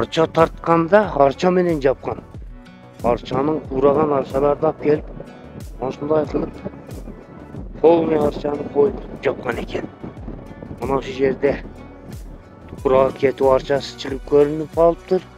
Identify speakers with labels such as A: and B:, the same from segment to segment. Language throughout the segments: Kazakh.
A: арча тартканда арча менен жапкан. Арчанын кураган арчаларды алып келип, ушундай кылып полный арчаны коюп жапкан экен. Мына ушул жерде курага кетип арчасы чыгып көрүнүп калыптыр.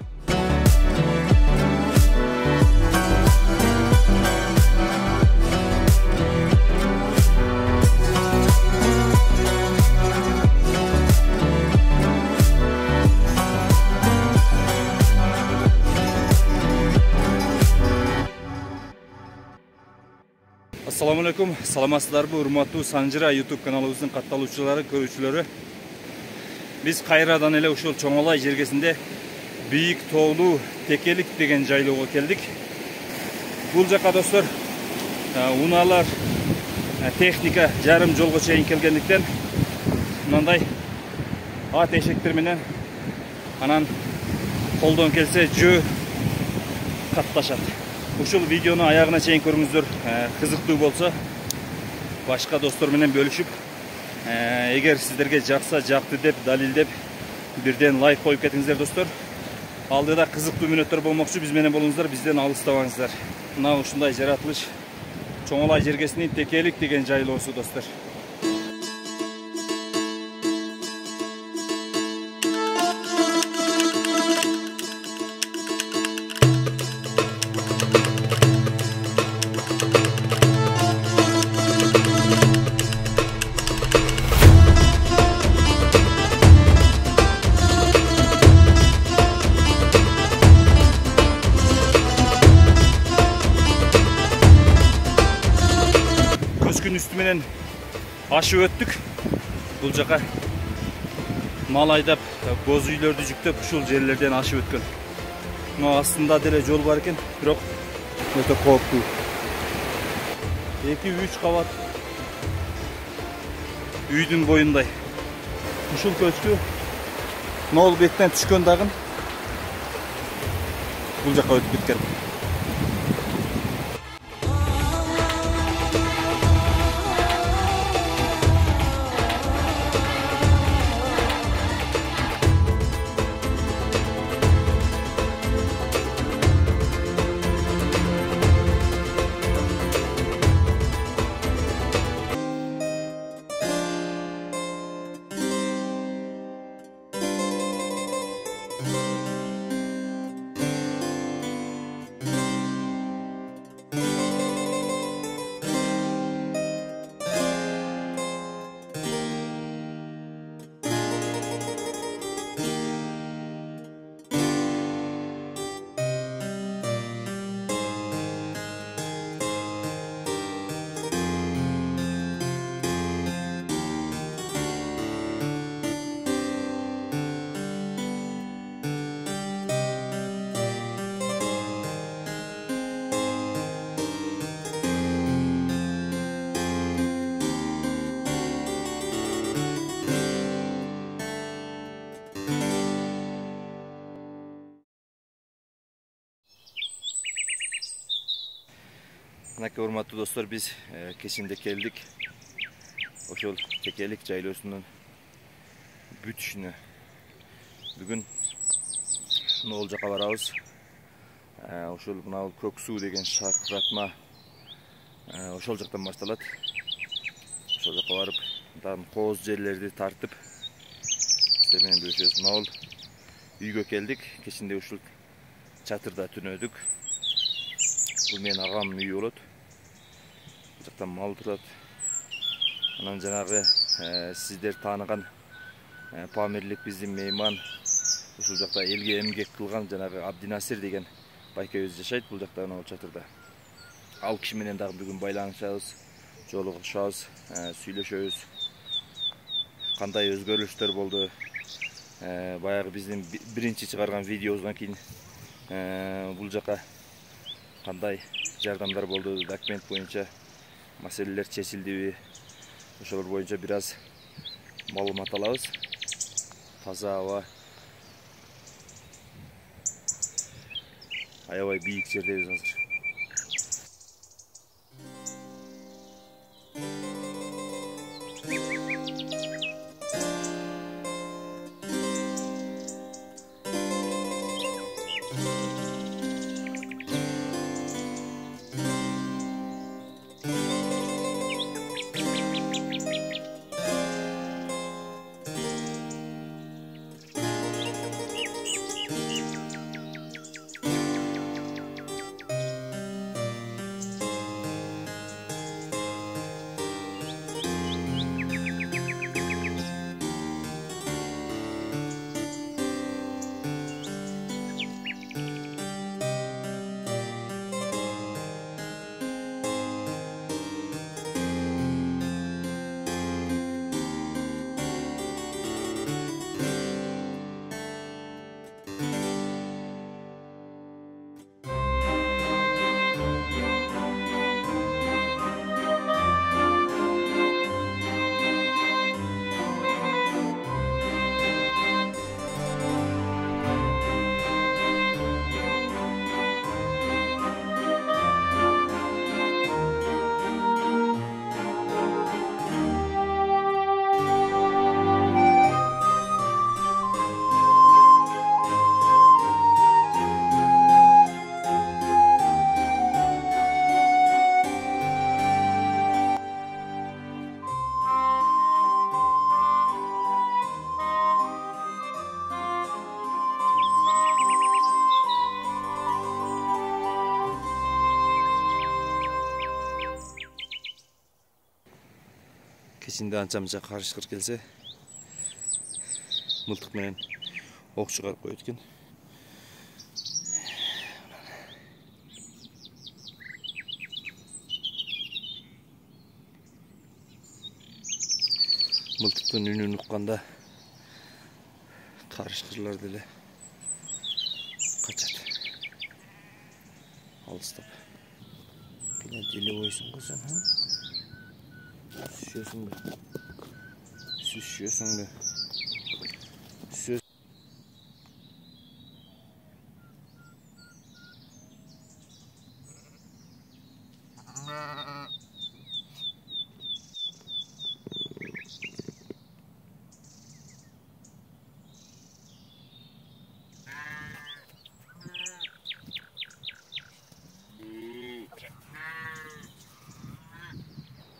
B: Assalamu alaikum, саламатсыздарбы, урматтуу Санжыра YouTube каналыбыздын катталуучулары, көрүүчүлөрү. Биз кайрадан эле ушул Чоңолай жергесинде Бийик Тоолуу Текелик деген жайлоого келдик. Бул жака достор, унаалар, техника жарым жолго чейин келгендиктен мындай ат эшектер менен анан колдон келсе жөө катташат. Ушул видеону аягына чейин көрүңүздөр. Кызыктуу болсо башка достор менен бөлүшүп, эгер сиздерге жакса, жакты деп далилдеп бирден лайк коюп кетиңиздер достор. Алдыда кызыктуу мүнөттөр болмокчу, биз менен болуңуздар, бизден алыстабаңыздар. Мына ушундай жаратылыш Чоңолай жергесинин Текелик деген жайлоосу достор. Көскүн үстү менен ашып өттүк. Бул жака мал айдап, боз үйлөрдү жүктөп, ушул жерлерден ашып өткөн. Мына астында деле жол бар экен, бирок өтө кооптуу. 2-3 кабат үйдүн боюндай. Ушул көчкү Нол беттен түшкөн дагы бул жака өтүп кеткен. Мынакей урматтуу достор, биз кечинде келдик. Ошол Текелик жайлоосунун бүтүшүнө. Бүгүн могул жака барабыз. Ошол мына көк суу деген шаркыратма ошол жактан башталат. Ошол жака барып, мындан кооз жерлерди тартып, сиздер менен бөлүшөбүз. Мына үйгө келдик. Кечинде ушул чатырда түнөдүк. Бул менин агамдын үйү болот. Бул жактан мал турат. Анан жанагы сиздер тааныган Памирлик биздин мейман, ушул жакта элге эмгек кылган жанагы Абдинасир деген байкебиз жашайт бул жакта, анау чатырда. Ал киши менен дагы бүгүн байланышабыз, жолугушабыз, сүйлөшөбүз. Кандай өзгөрүштөр болду? Баягы биздин биринчи чыгарган видеобуздан кийин бул жака кандай жардамдар болду, документ боюнча маселелер чечилдиби? Ошолор боюнча бир аз маалымат алабыз. Таза аба, аябай бийик жердебиз азыр. ичинде анча-мынча карышкыр келсе мылтык менен ок чыгарып коет экен. Мылтыктын үнүн укканда карышкырлар деле качат. Алыстап. Кene deli oysun kızım ha? Süsüyorsun be. Süsüyorsun be. Süs.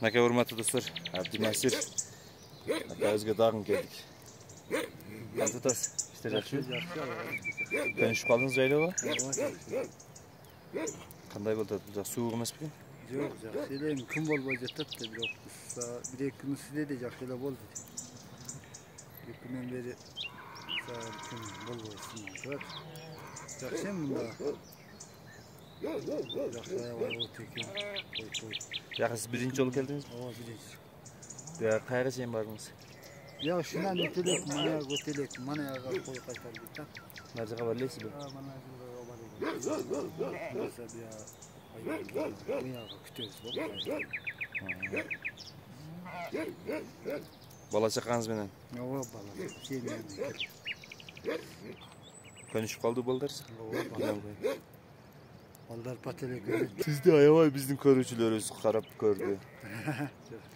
B: Naka hurmatlı dostlar, Abdülnasir. Naka özge dağın geldik. Hadi tutas, işte жақсы. Tanışıp kaldınız жайлы ба? Қандай болды? Суық емес пе?
C: Жоқ, жақсы еле күн болбай жатады да, бирок бір-екі күн үстінде де жақсы эле болды. Екі күннен бері күн болбой жатат. Жақсы мында. Жақсы аябай болот экен.
B: Яқы сіз бірінші жолы келдіңіз?
C: Ооба, бірінші.
B: Қайға чейін бардыңыз?
C: Я ушунан өтөлөк, манаяга өтөлөк, манаяга кой кайтардык да.
B: Нар жака барлайсыз бе?
C: Манаяга бар экен. Болсо мияга күтөбүз болот.
B: Бала чакаңыз менен?
C: Ооба, бала. Сенен.
B: Көнүшүп калды балдар?
C: Ооба. Балдар пателек эле.
B: Сизди аябай биздин көрүүчүлөрүбүз карап көрдү.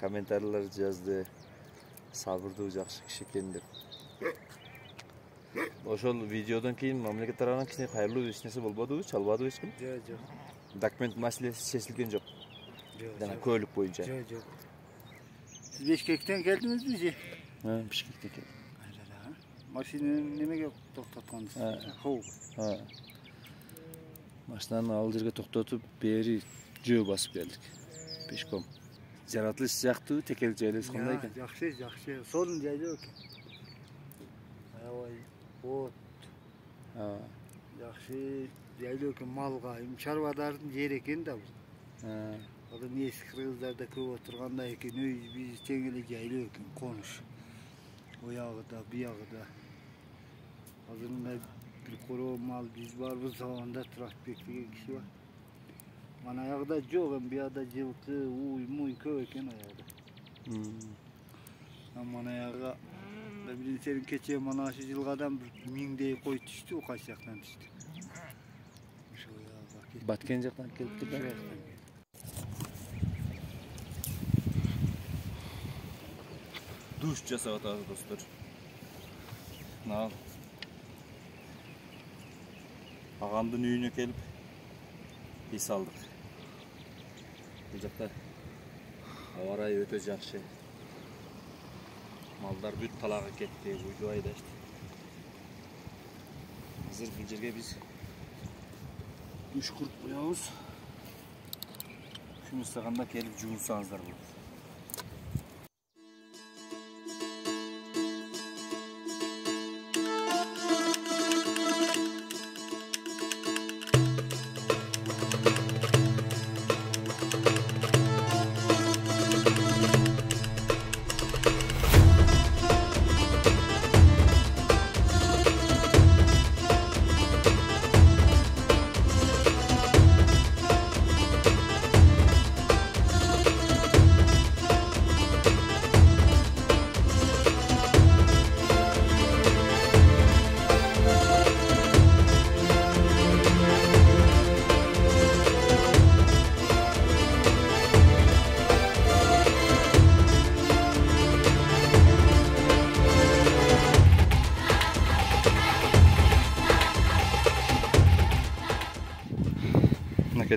B: Комментарийлер жазды. Сабырдуу жакшы киши экен деп. Ошол видеодон кийин мамлекет тарабынан кичине кайрылуу эч нерсе болбодубу? Чалбадыбы эч ким?
C: Жок.
B: Документ маселеси чечилген жок. Жана
C: Жок.
B: көөлүк боюнча.
C: Жок. Сиз Бишкектен келдиңизби же?
B: Бишкектен келдим.
C: Машинаны немеге токтотконсуз? Хоо.
B: Машинаны ал жерге токтотуп, бери жөө басып келдик. Пешком. Жаратылыш сыяктуу, текел жайлы кандай экен?
C: Жакшы. Сонун жайлуу экен. Аябай от. Жакшы жайлуу экен малга. Чарбадардын жери экен да бул. Азыр эски кыргыздарда көп отургандай экен. Үй биз тең эле жайлуу экен, конуш. Оягыда, биягыда. Азыр мындай bir kuru mal biz var bu zamanda Trafikbek деген kişi var. Mana ayağda жоқ, bir ada жылқы, uy, muy köy eken ayağda. Mana ayağa bilin senin keçe mana şu жылғадан 1000'dey koy düştü, o kaç yaktan düştü. Şu ayağa
B: Batken жактан келип турду. Душ жасап атабыз достор. Нал. Ағамдың үйіне келіп ес алдық. Бұл жақта ауа райы өте жақсы. Малдар бүт талаға кетті, үйді айдашты. Қазір бұл жерге біз үш құрт қоямыз. Күн ыстағанда келіп жуынсаңыздар болады.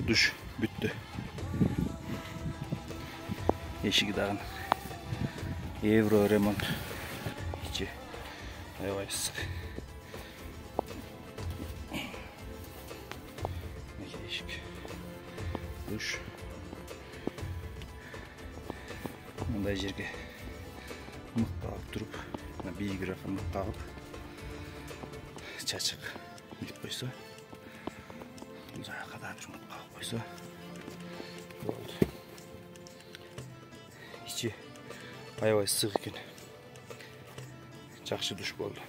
B: Duş büttü. Eşik dağın. Euro remont. İçi. Ayvay sık. Eşik. Duş. Bunday жерге Мық қағып тұрып, биігірақ мық қағып, чачық нетіп қойса, бұл жаққа да бір мық қағып қойса, болды. Іші аябай ыстық екен. Жақсы душ болды.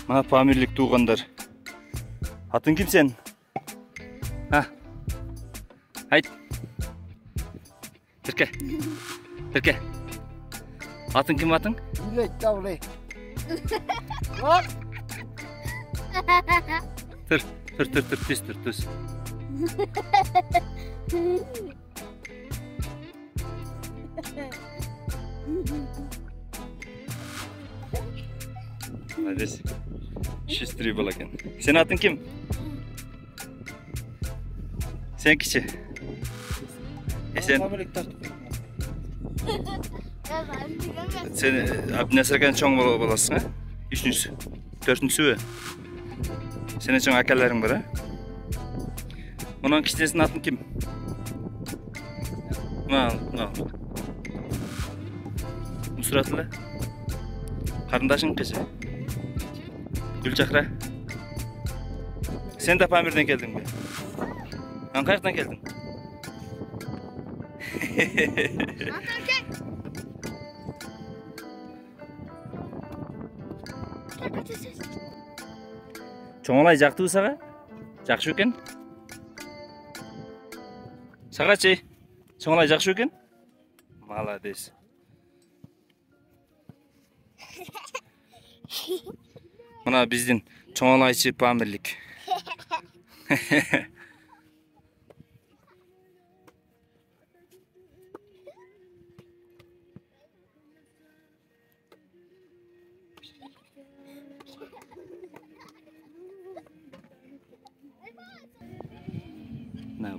B: Мана Памирлік туғандар. Атың кім сен? Айт. Тірке. Атың кім атың?
C: Үлет тавлы.
B: Тұр, түс. Молодец. Шестрый был екен. Сен атың кім? Сен кіші? Сен Абдинасырдан чоң боласың, а? Үшіншісі, төртіншісі бе? Сенен чоң акаларың бар, а? Оның кішісінің атын кім? Мұсыратылы? Қарындашың кіші? Гүлчақра? Сен де Памирден келдің бе? Қайықтан келдің? Чоңолай жақтығы саға? Жақшы екен? Саға чей? Чоңолай жақшы екен? Молодец. Мына бізден чоңолайчы Памирлік.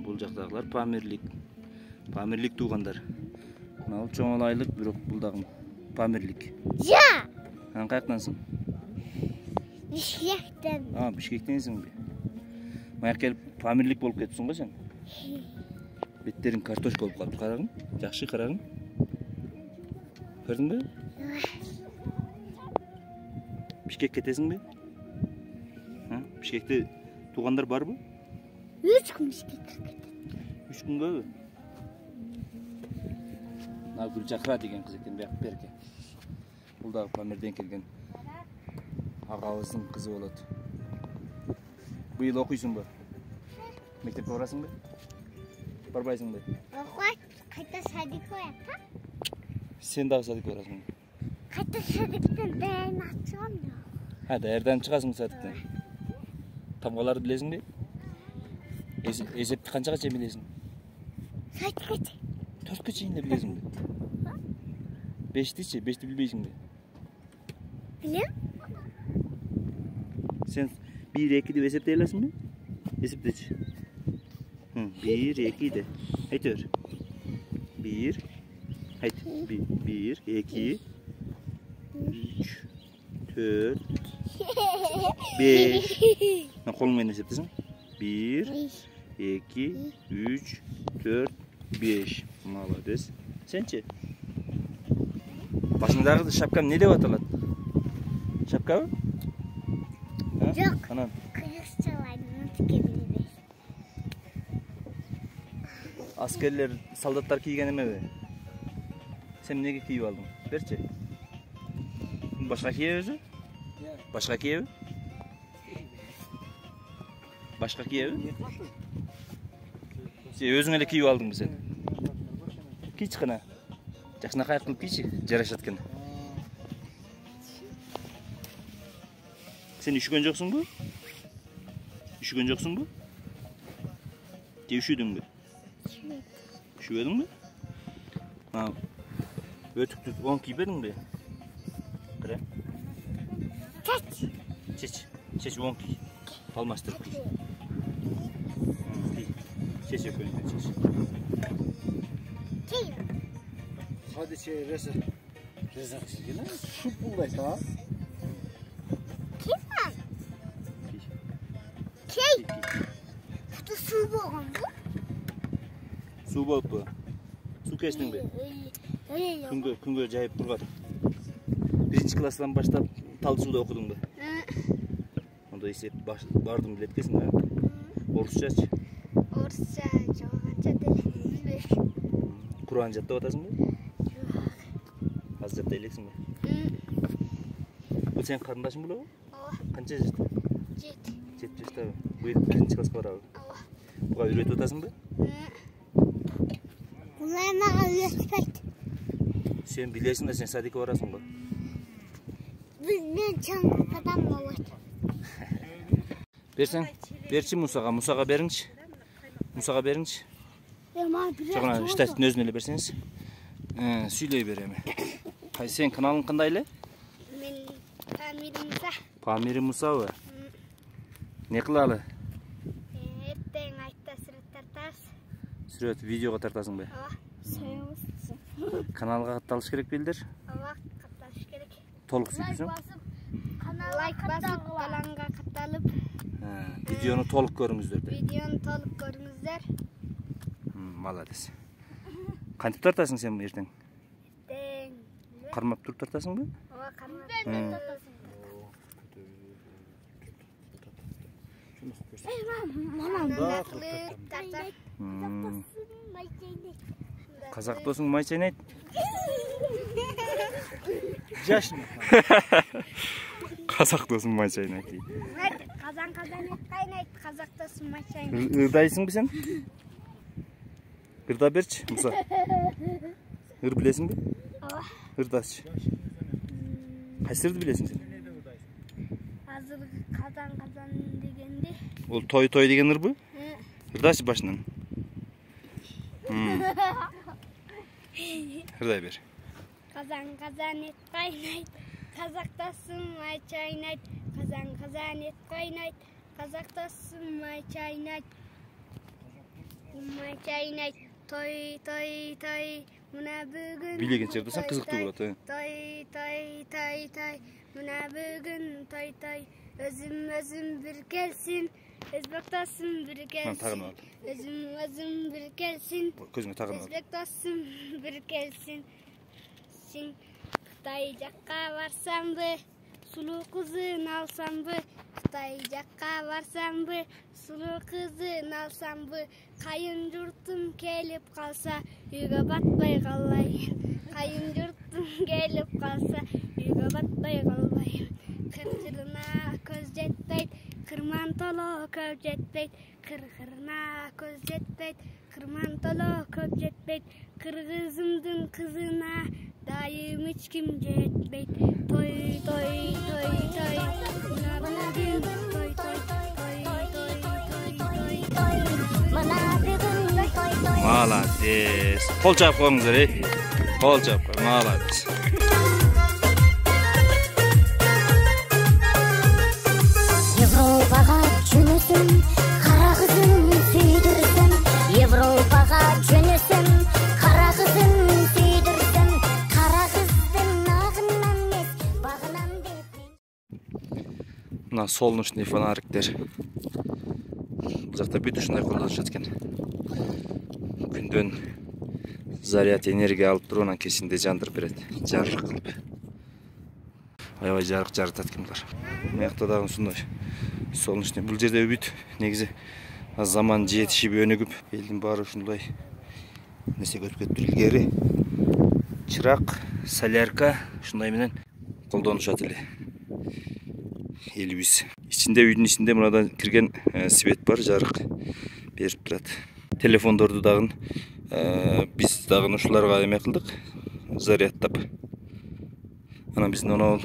B: Бұл жақтағылар Памирлік туғандар. Бұл чоңолайлық, бирок бұлдағым Памирлік.
D: Жа!
B: Қайықтансың?
D: Бішкектен.
B: Бішкектенсің бе? Маяқ келіп Памирлік болып кетсің ғой сен? Betlerin kartoşka olup kaldı. Karagın. Жақсы karagın. Gördün mü? Bişkek ketesin mi? Ha? Bişkekte tuğanlar var mı?
D: 3 gün Bişkekке ketedi.
B: 3 gün böyle. Gülçakra деген kız eкен berke. Бұл дағы Памирден келген ағабыздың қызы болады. Биыл оқисың ба? Мектепке барасың ба? Барбайсың ба?
D: Оқуат, қайта садик қояды, па?
B: Сен дағы садикке барасың ба?
D: Қайта садиктен дайын атсам да.
B: Ha, дайырдан шығасың садиктен. Тамғаларды білесің бе? Есепті қаншаға шейін білесің?
D: Садикке чейін.
B: 4-ке шейін де білесің бе? 5'ti ше, 5'ti білмейсің бе?
D: Білем?
B: Sen 1-2 деп есептей аласың ба? Есептеші. 1-2 де. Айт өр. 1. Айт. 1, 2, 3, 4, 5. Қолыңмен есептесің. 1, 2, 3, 4, 5. Молодец. Сенші? Başınдағы шапкам не деп аталады? Шапка ба?
D: Жоқ.
B: Анан.
D: Кыргызчалардың тіке біледі.
B: Askerler, солдаттар кийген еме бе? Сен неге кийіп алдың? Берші. Башқа кие өзі? Башқа кие бе? Башқа кие бе? Сен өзің әлі кийіп алдың ба сен? Кийші қана. Жақсына қайық қылып кийші, жарашат екен. Сен үшіген жоқсың ба? Үшіген жоқсың ба? Де үшідің бе? Үшідің бе? Өтікті оң киіп едің бе? Қыра? Шеш оң ки. Алмастырып ки. Шеш өкөнен шеш.
C: Hadi rezak. Rezak sigine. Şu buldaydı ha.
D: Kim var? Key. Kutu su boğum bu.
B: Su болып bu. Su keçtin bе? Күнгө жайып турган. 1-ci класстан баштап тал сууда окудуң бе? Онда есеп бардым билет экенсиң да. Орусчачы?
D: Орусча, жогонча деле.
B: Куран жаттап атасың бе? Аз жаттай элексиң бе? Бул сенин карындашың белеби?
D: Ооба.
B: Канча жашта?
D: 7
B: жаштабы? Быйыл 1-ci класска барабы?
D: Ооба.
B: Буга үйрөтүп атасың бе?
D: Булар мага үйрөтпөйт.
B: Сен билесиң да сен садикке барасың ба?
D: Мен чаңгырдан болот.
B: Берсең, берчи Мусага бериңчи. Мусага бериңчи. Жогона штаттын өзүнө эле берсеңиз. Сүйлөй берем. Кай сен каналың кандай эле?
D: Мен Памир Муса.
B: Памир Мусабы? Не кылалы?
D: Эртең айтта сүрөт тартабыз.
B: Сүрөт видеого тартасың бе?
D: Ооба. Сөйөңүз.
B: Каналга катталыш керек белдер.
D: Ооба, катталыш керек.
B: Толук сүйтүсүң.
D: Лайк басып, каналга катталып,
B: Видеону толук көрүңүздөр.
D: видеону толук көрүңүздөр.
B: Молодец. Кантип тартасың сен эртең?
D: Эртең.
B: Кармап туруп тартасың бе?
D: Ооба, кармап. Мамам тартат.
B: Казак досуң май чайнайт.
C: Yaşlı.
B: Казак досуң май чайнайт.
D: Казан кайнайт, казакта сумай чайнайт.
B: Ырдайсың бе сен? Ырда берчи, Муса. Ыр билесиң бе?
D: Ооба.
B: Ырдачы. Кайсы ырды билесиң сен?
D: Азыркы казан дегенди.
B: Ол той деген ыр бу? Ырдачы башынан. Ырдай бер.
D: Казан ет кайнайт, казакта сумай чайнайт. Казан ет кайнайт, казакта сумай чайнайт. Сумай чайнайт. Той, мына бүгүн.
B: Билегенче ырдасаң кызыктуу болот.
D: Той, мына бүгүн той. Өзүм бир келсин, Özbek dostum bir kelsin.
B: Tağın al.
D: Özüm bir kelsin.
B: Көзіңе тағын ал.
D: Özbek dostum bir kelsin. Xitay жаққа барсам бы, сұлу қызын алсам бы. Xitay жаққа барсам бы, сұлу қызын алсам бы. Қайын жұртым келіп қалса, үйге батпай қалайын. Қайын жұртым келіп қалса, үйге батпай қалайын. Қыр-қырына көз жетпейді, қырман толы көп жетпейді. Қыр-қырына көз жетпейді, қырман толы көп жетпейді. Қырғызымдың қызына дайым ешкім жетпейді. Той, той, той, той, мына бүгін той, той, той, той, той, той, той, мына бүгін той, той.
B: Молодец. Қол чап қойыңыздар, Қол чап қой, молодец.
E: Европаға жөнесім, қара қызын сүйдірсім. Европаға жөнесім, қара қызын сүйдірсім. Қара қыздың ағынан емес, бағынан деп мен.
B: Мына солнечный фонариктер. Бұл жақта бүт ушундай қолданып жатқан. Күндөн заряд энергия алып туруп, анан кесинде жандырып берет. Жарык кылып. Аябай жарык жаратат кимдер. Мыякта дагы ушундай солнечный. Бул жерде бүт негизи заман жетишип өнүгүп, элдин баары ушундай нерсе көрүп кетти. Илгери чырак, солярка ушундай менен колдонушат эле. Элибиз. Ичинде үйдүн ичинде мынадан кирген свет бар, жарык берип турат. Телефондорду дагы биз дагы ушуларга эме кылдык, зарядтап. Анан биздин онол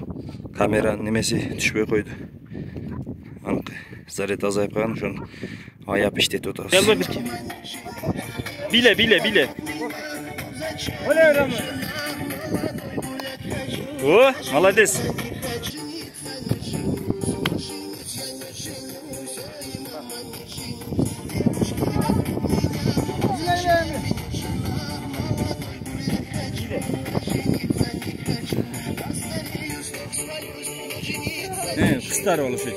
B: камера немеси түшпөй койду. Аныкы заряд азайып калган, ошону аяп иштетип атабыз. Биле. О, молодец. Кыстар болушат.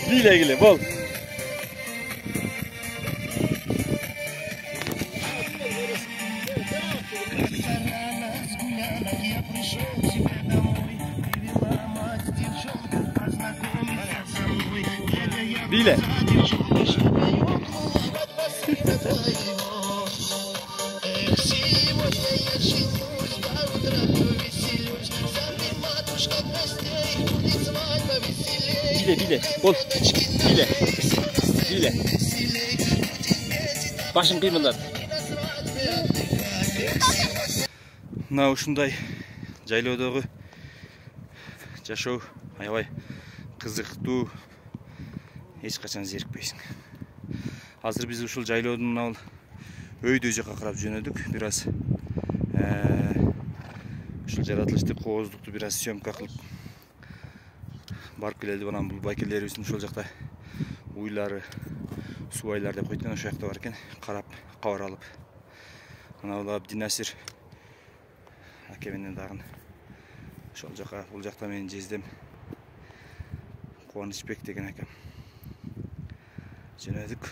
B: Биле, бол. Биле. Биле, бол. Биле. Башың кыймылдат. Мына ушундай жайлоодогу жашоо аябай кызыктуу. Эч качан зерикпейсиң. Азыр биз ушул жайлоодун мына өйдө жака карап жөнөдүк. Бир аз ушул жаратылыштык кооздукту бир аз съемка кылып барып келели. Анан бул байкелерибиздин ушул жакта уйлары, субайлар деп койгон, ошол жакта бар экен. Карап, кабар алып. Анан ал Абдинасир аке менен дагы ошол жака, бул жакта менин жездем Кубанычбек деген акам жөнөдүк.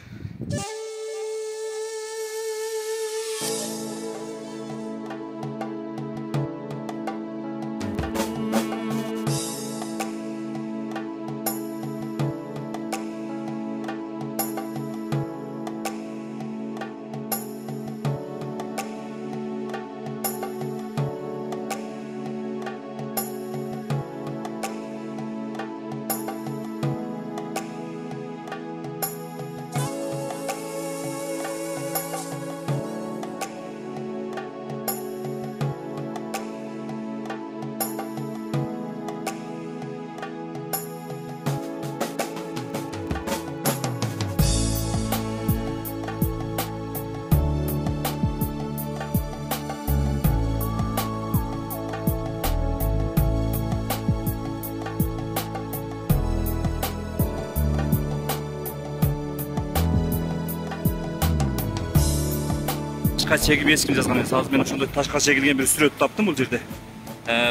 B: ташка чегип эчким жазган эмес. Азыр мен ошондой ташка чегилген бир сүрөт таптым бул жерде.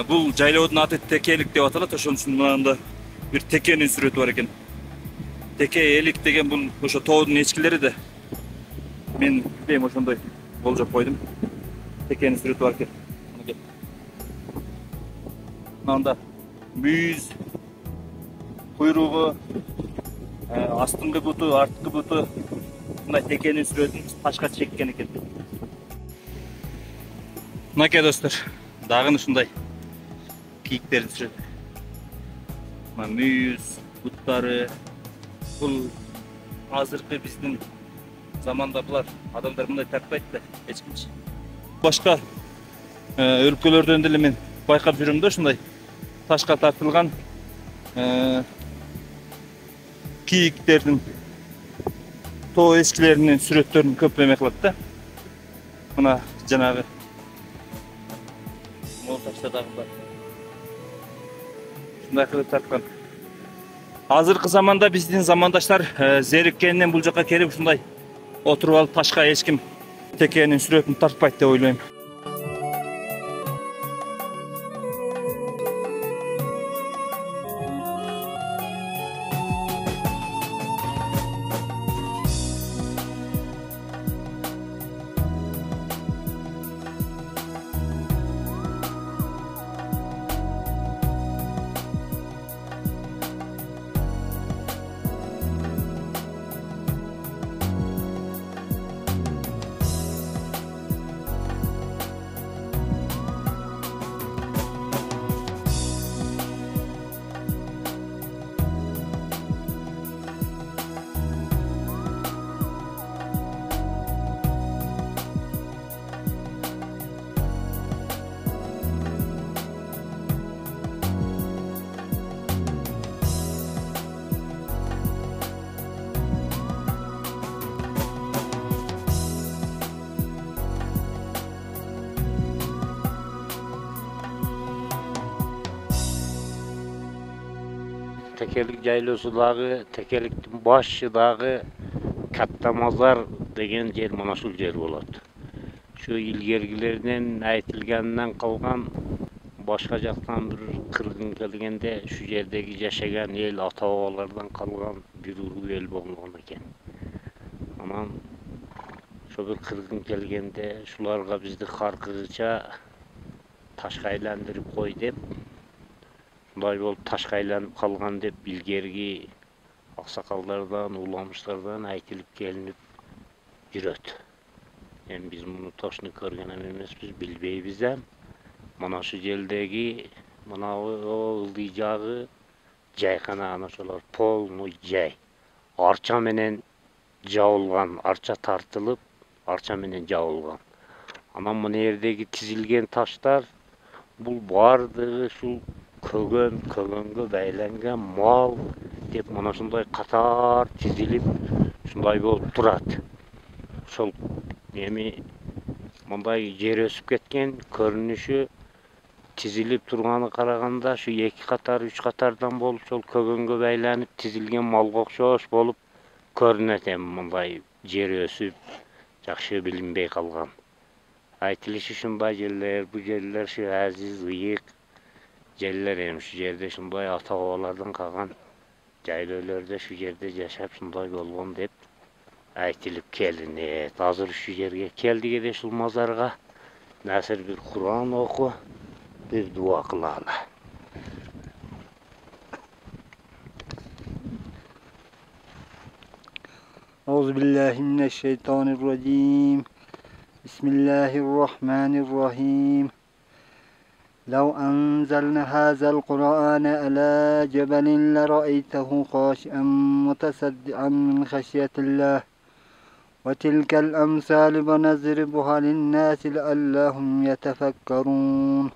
B: Бул жайлоодун аты Текелик деп аталат. Ошонун үчүн мында бир текенин сүрөтү бар экен. Теке элик деген бул ошо тоодун эчкилери да. Мен билбейм, ошондой болжоп койдум. Текенин сүрөтү бар экен. Мында мүйүз, куйругу, астыңкы буту, арткы буту мындай текенин сүрөтүн ташка чеккен экен. Мынакей достор, дагы ушундай кийиктердин сүрөтү. Мына мүйүз, буттары, бул азыркы биздин заманда булар адамдар мындай тартпайт да, эчкимчи. Башка өлкөлөрдөн деле мен байкап жүрөм да, ушундай ташка тартылган кийиктердин, тоо эчкилеринин сүрөттөрүн көп эме кылат да. Мына жанагы мол ташта дагы бар. Ушундай кылып тарткан. Азыркы заманда биздин замандаштар зериккенинен бул жака келип ушундай отуруп алып ташка эч ким текенин сүрөтүн тартпайт деп ойлойм.
A: Tekelik жайлоосу дагы, Текеликтин башы дагы Катта Мазар деген жер мына ушул жер болот. Şu ilgergilerinden aytılgandan kalgan başka jактан bir kırgın kelgende şu yerdeki yaşayan el ata-babalardan kalgan bir ulug el bolgan eken. Aman şu bir kırgın kelgende şularga bizdi karkıgıça taşka aylandırıp koy dep şunday bolup taşka aylanıp kalgan dep ilgergi aksakallardan, ulamışlardan aytılıp gelinip жүрөт. Hem biz bunu toşnu көрген emesmiz, bilbeybiz hem. Mana şu jeldegi, mana o ıldıjağı jayxana ana şolar polnu jay. Arça menen jabılgan, arça tartılıp, arça menen jabılgan. Ana mına yerdegi tizilgen taşlar, bul bardığı şu kөгөнгө baylangan mal dep mana şunday katar tizilip, şunday bolup turat. Şol эми мындай жер өсүп кеткен, көрүнүшү тизилип турганы караганда şu 2 катар, 3 катардан болуп шол көгөнгө байланып тизилген малга окшош болуп көрүнөт. Эми мындай жер өсүп жакшы билинбей калган. Айтылышы ушундай жерлер, бу жерлер şu азиз, ыйык жерлер. Эми şu жерде ушундай ата-бабалардан калган жайлоолордо şu жерде жашап ушундай болгон деп aytılıp kelinет. Hazır şu yerge keldik ede şul mazarga. Nasır bir Kur'an oku, bir dua kılala.
C: Euzubillahimineşşeytanirracim. Bismillahirrahmanirrahim. لو أنزلنا هذا القرآن على جبل لرأيته خاشعا متصدعا من خشية الله وتلك الأمثال ونضربها للناس لعلهم يتفكرون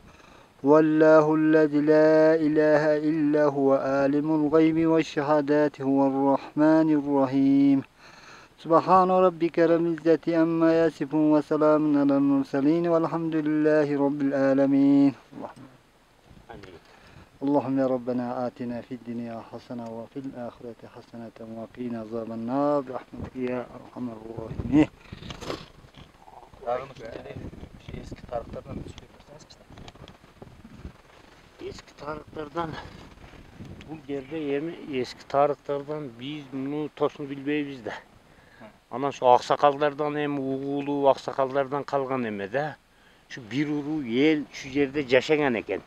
C: والله الذي لا إله إلا هو عالم الغيب والشهادات هو الرحمن الرحيم سبحان ربك رب العزة عما يصفون وسلام على المرسلين والحمد لله رب العالمين اللهم يا ربنا آتنا في الدنيا حسنة وفي الآخرة حسنة وقنا عذاب النار برحمتك يا أرحم الراحمين.
B: Dağın üstünde eski tarıklardan söyleyip berseniz işte.
A: Eski tarıklardan bu yerde yemi eski tarıklardan biz bunu toşunu bilbeybiz de. Ana şu aksakallardan hem uğulu aksakallardan kalgan eme de. Şu bir uru yel şu yerde yaşagan eken.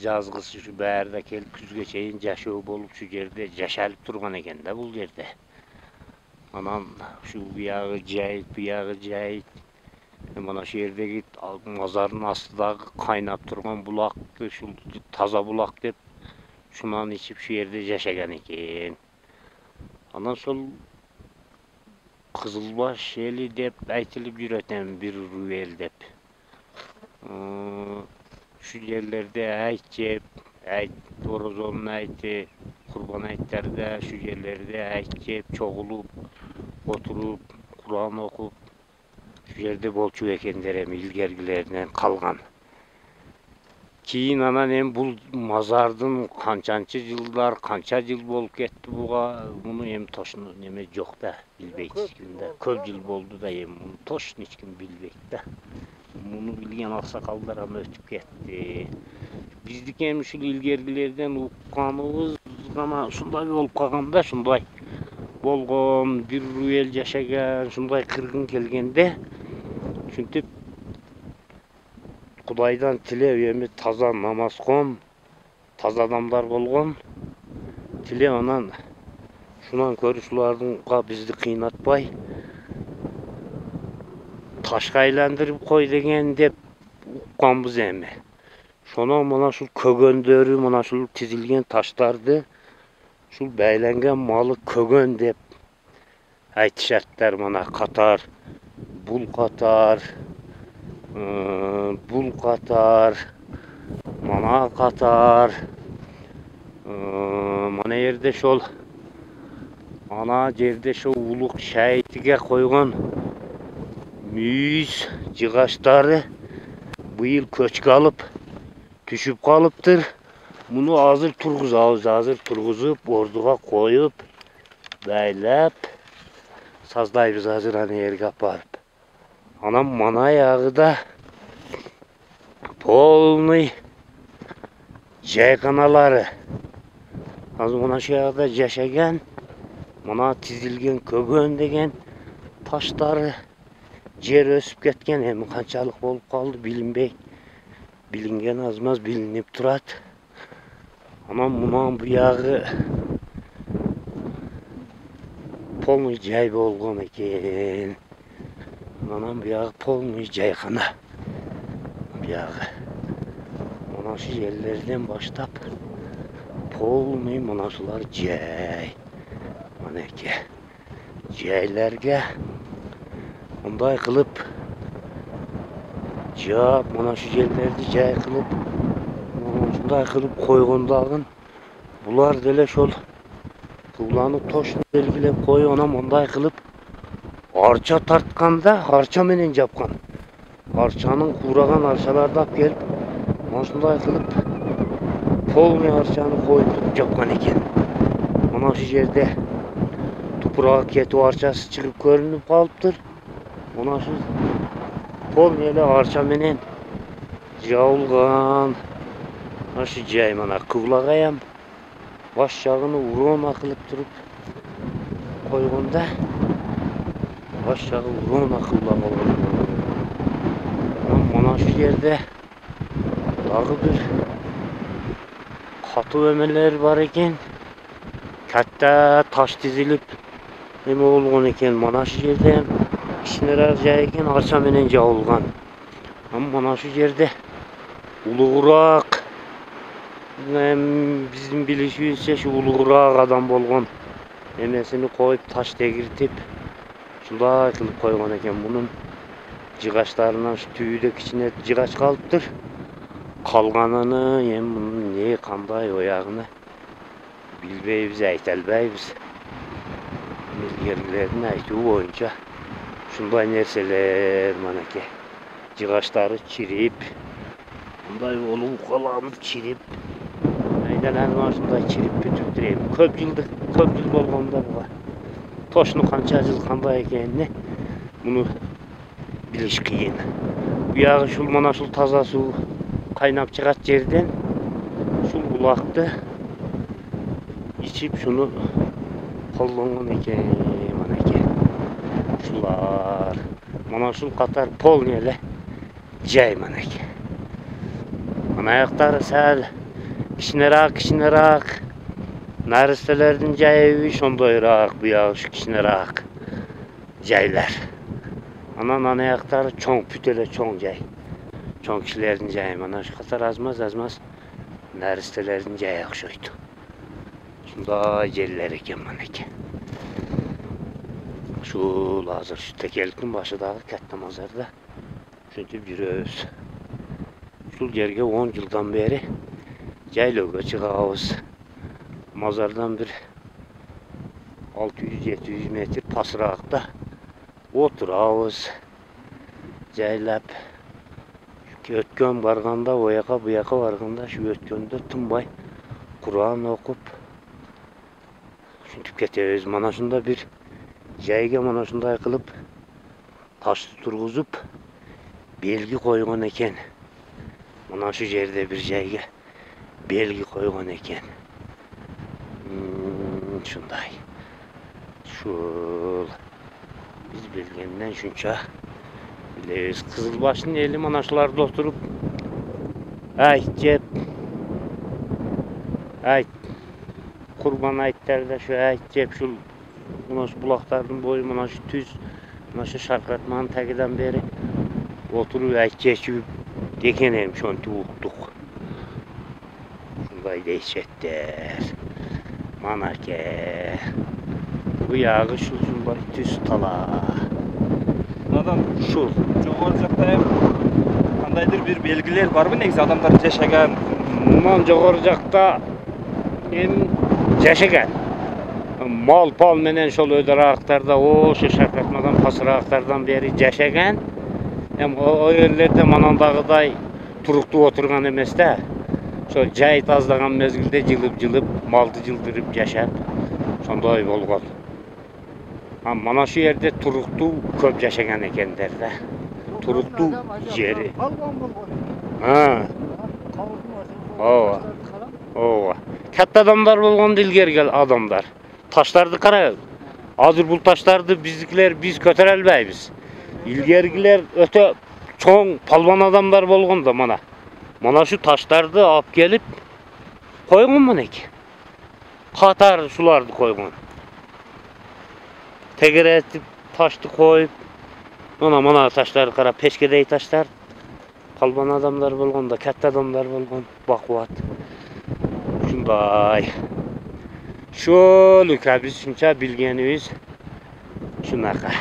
A: Жазгысы şu бәрді келіп күзге чейин жашоо болуп şu жерде жашалып турган экен да бул жерде. Анан şu бuyагы жайыт, бuyагы жайыт. Mana şu yerdeki mazarın astıdagı kaynap turgan bulaktı, şu taza bulak dep şundan içip şu yerde yaşagan eken. Anan sol Kızılbaş eli dep aytılıp yüreten bir uru el dep. Şu yerlerde ayt jep, ayt Orozonun ayti, kurban aytlarda şu yerlerde ayt jep, çoğulup, oturup, Kur'an okup, şu yerde bolçu ekenler hem ilgergilerinden kalgan. Keyin anan hem bu mazardın kançançı yıllar, kança yıl bolup ketti buğa, bunu hem toşunu neme yok da bilbeyt hiçkimde. Köp yıl boldu da hem bunu toşunu hiçkim bilbeyt da. Bunu bilgen aksakallar ama ötüp ketti. Bizdik hem şu ilgergilerden uqqanыбыз ama şunday olup kalganda şunday bolgon bir rüyel yaşagan şunday kırgın kelgende şuntip Kudaydan tilep emi taza namaz kon, taza adamlar bolgon. Tilep anan şundan körüşlerdin bizdi kıynatpay taşka aylandırıp koy degen dep uqqanбыз emi. Şona mana şu kögöndörü, mana şu tizilgen taşlardı, şu beylengen malı kögön dep aytışatlar mana katar, bul katar, mana katar, mana yerde şol, ana yerde şu uluk şahitike koygan müyüz cıgaçları bu yıl köçke alıp düşüp kalıptır. Bunu hazır turguzup orduğa koyup beylep sazlayız hazır hani yerge aparıp. Anam mana yağı da polnuy jay kanaları. Az mana şu yağda yaşagan, mana tizilgen kögön degen taşları jer ösüp ketken hem kançalık bolup kaldı bilinbey. Bilingen azmaz bilinip turat. Anam bundan bu yağı polnuy jay bolgon eken. Anam bu yağı polnuy jaykana. Bu yağı. Mana şu yerlerden başlap polnuy mana şular jay. Mana ki jaylarga onday kılıp jap mana şu yerlerdi jay kılıp şunday kılıp koygondagın bular dele şol kullanıp toşunu belgilep koy onam onday kılıp arça tartkanda arça menen japkan. Arçanın kuragan arçalarda gelip mana şunday kılıp polnuy arçanı koyup japkan eken. Mana şu yerde tuprağa ketip arçası çıkıp görünüp kalıptır. Mana şu polnuy arça menen jabılgan. Aşı jay mana kıvlagayam baş jagını urona kılıp turup koygonda baş jagı urona kıvlagan. Mana şu yerde dagı bir katı ömeler var eken. Katta taş dizilip neme bolgon eken. Mana şu yerde kişiler jay eken arça menen jabılgan. Ama mana şu yerde uluğurak bizim bilişimizce şu uluğurak adam bolgon emesini koyup taş tegirtip şunday kılıp koygan eken. Bunun cıgaçlarından şu tüydek içine cıgaç kalıptır. Kalganını hem bunun ne kanday oyağını bilbeybiz, aytalbaybiz. Bilgergilerin aytığı boyunca şunday nerseler mana ki cıgaçları çirip bunday olup kalanıp çirip aydalarına şunday çirip bütüptüreyim. Köp yıl bolganda buğa. Toşunu kança yıl kanday ekenini Bunu biliş kıyın. Bu yağı şul mana şul taza su kaynap çıkat yerden şul bulaktı içip şunu kollangan eken mana eken. Şular mana şul katar pol nele jay mana eken. Mana ayakları sel kişinerak naristelerden jayı şondoyrak bu yağı şu kişinerak jaylar. Ana ayakları çoğun pütele çoğun jay. Çoğun kişilerin jayı mana şu kadar azmaz naristelerin jayı okşoydu. Şunda jeller eken mana eken. Şu hazır şu tekerlikin başıdağı katta mazarda şuntip жүрөбүz. Şul yerge 10 yıldan beri jaylooga чыгабыз. Mazardan bir 600-700 metr pasıraqda oturabız. Jaylap ötkön barganda o yaka bu yaka barganda şu ötkönde tınbay Kur'an okup şuntip ketebиз. Mana şunda bir jayga mana şunday kılıp taşты turguzup belgi koygan eken. Mana şu yerde bir jayga belgi koygan eken. Şunday. Şul. Biz bilgenden şunça biliriz. Kızılbaş'ın eli mana şularda oturup ayt jep ayt kurban aytlarda şu ayt jep şul mana şu bulakların boyu mana şu tüz mana şu şarkatmanın tagiden beri oturup ayt jep dekenem şonti uqtuk. Şunday deysetler. Mana ke. Bu yağı şul şunday tüz tala.
B: Nadan
A: Şul.
B: jogorу жакта эми кандайдыр бир белгилер барбы негизи адамдар жашаган?
A: Bundan jogorу jakta em жашаган. Mal pal menen şol öderaqtarda o şu şarkatmadan pasıraqtardan beri жашаган. Hem o yerlerde manandagıday turuktu oturgan emes da. Şol jay tazlagan mezgilde jılıp malды jıldırıp жашап sonday bolgon. Mana şu yerde turuktu köp жашаган ekenler de. Turuktu jeri.
C: Kalgan bolgon.
A: Ha. Ova. Ova. Katta adamlar bolgon ilgergel adamlar. Taşlardı kara. Hazır bu taşlardı bizlikler biz köterelbeybiz. İlgergiler öte çoğun palvan adamlar bolgon da mana. Mana şu taşlardı ap gelip koygun mana ki. Katar sulardı koygun. Tegere etip taştı koyup mana taşlar kara peşkedey taşlar. Palvan adamlar bolgon da katta adamlar bolgon bakvat. Şunday. Şol biz şunça bilgenimiz şunaqa.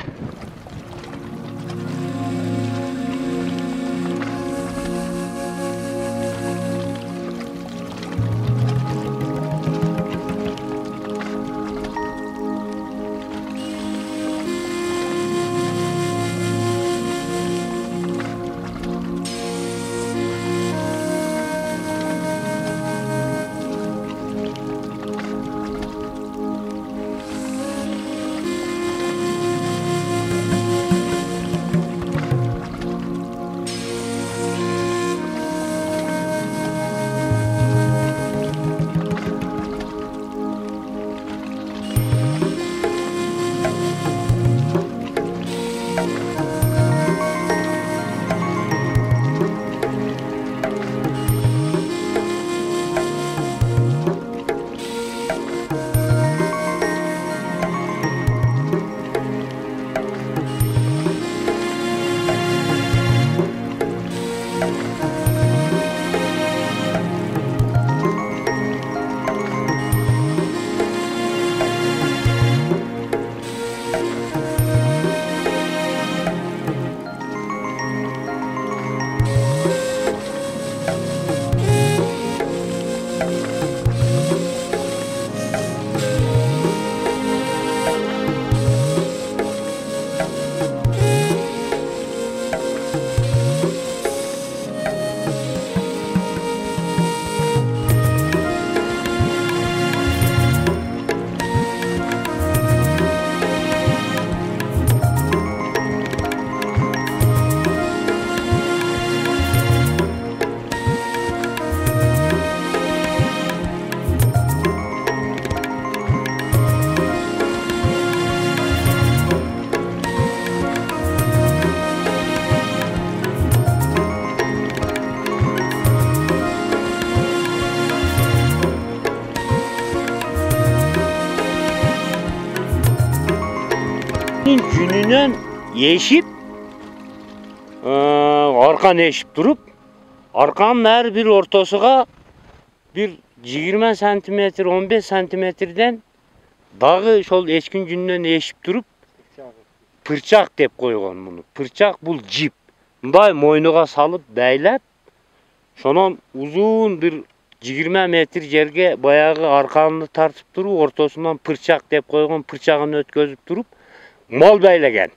A: Gününden yeşip arkan eşip durup arkanın her bir ortasına bir 20 santimetre 15 santimetreden dağı şol eşkin gününden eşip durup pırçak dep koygan bunu. Pırçak bul jip. Bunday moynuğa salıp bäylep şonun uzun bir 20 metre жерге bayağı arkanını tartıp durup ortasından pırçak dep koygan pırçağını ötközüp durup mal bäylegen.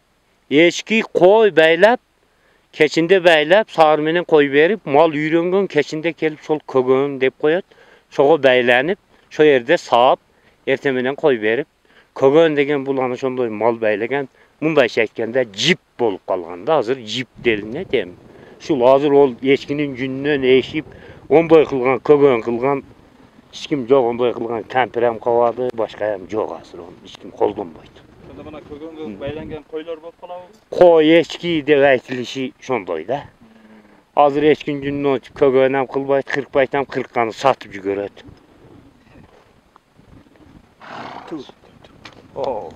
A: Eşki koy bäylep keçinde bäylep sağır menen koy berip mal үйрөнгөн keçinde kelip şol kögön dep koyat. Şoğa bäylänip şo yerde sağıp erte menen koy berip kögön degen bulany şondoy mal bäylegen. Mundayça aytkanda jip bolup kalganda hazır jip deline dem. Şul hazır ol eşkinin gününden eşip ondoy kılgan kögön kılgan hiç kim jok ondoy kılgan kampirem kawadı başkayam jok hazır onu hiç kim kolgonboydu.
B: Şonda bana kögөнгө байланған koylar bolup kalabı?
A: Koy eşki dep aytılışı şondoy da. Hazır eşkin gününden kögönam kılbayt, kırkbaytam kırkkanı satıp jügöröt.
B: Oo.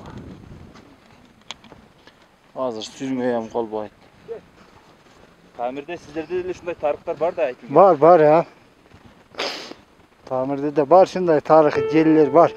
B: Hazır sürmeyem kolbayt. Tamirde sizlerde de şunday tarıklar var da aytın.
C: Var ya. Tamirde de var şunday tarihi jeller var.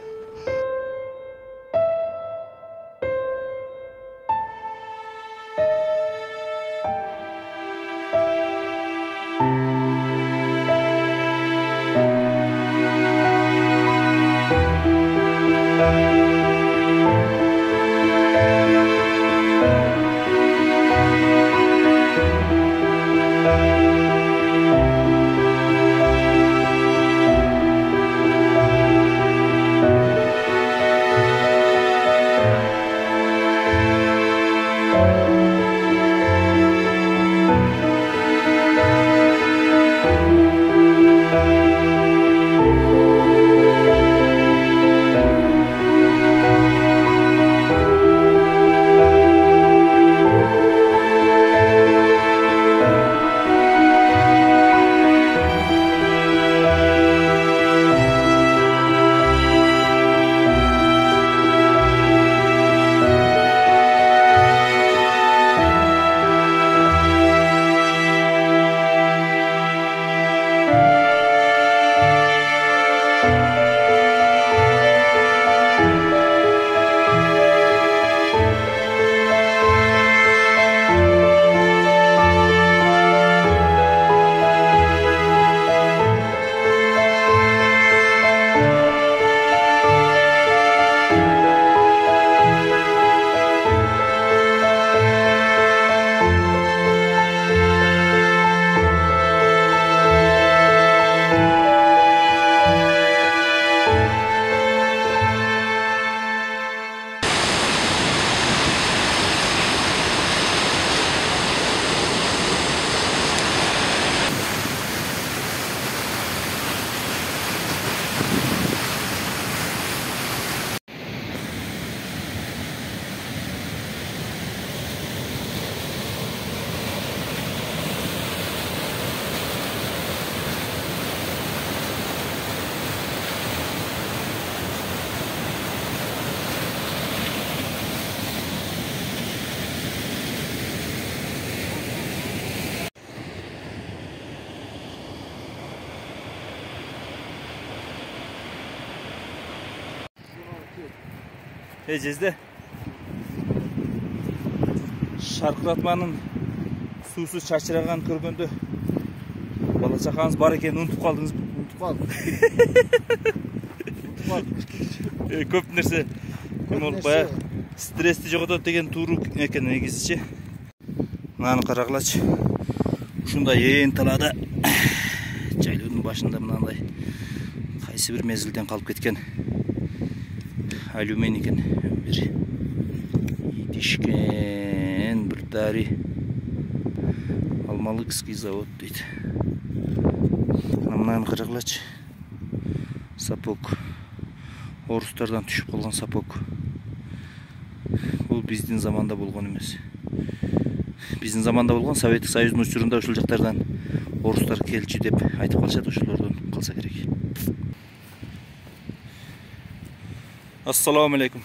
B: Ecezde şarkıratmanın susuz çarçıragan көргөндө bala çakağınız бар екенін unutup kaldınız mı?
C: Unutup kaldım.
B: Көп нәрсе баягы стрессти жоготот деген туура экен негизичи. Мынаны карагылачы. Ушундай ээн талаада жайлоонун башында мынандай кайсы бир мезгилден калып кеткен алюминий экен бир идишкен бир дари Алмалыкский завод дейт. Мынаны карагылачы. Сапог. Орустардан түшүп калган сапог. Бул биздин заманда болгон эмес. Биздин заманда болгон Советтик Союздун учурунда ушул жактардан орустар келчү деп айтып калышат, ошолордон калса керек. Ассаламу алейкум.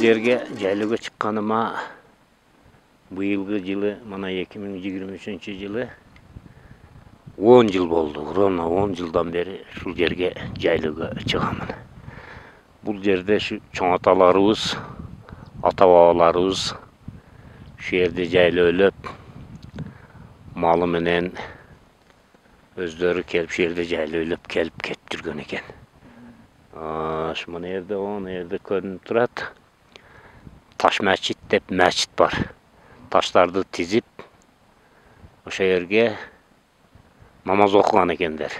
A: жерге жайлоого чыкканыма быйылгы жылы, мына 2023 жылы 10 жыл болду. Ровно 10 жылдан бери ушул жерге жайлоого чыгамын. Бул жерде şu чоң аталарыбыз, ата-бабаларыбыз şu жерде жайлоолоп, малы менен өздөрү келип, şu жерде жайлоолоп келип кетип жүргөн экен. Şu мына жерде көрүнүп турат. Таш мәчит деп мәчит бар. Таштарды тизип, ошо жерге намаз окуган экендер.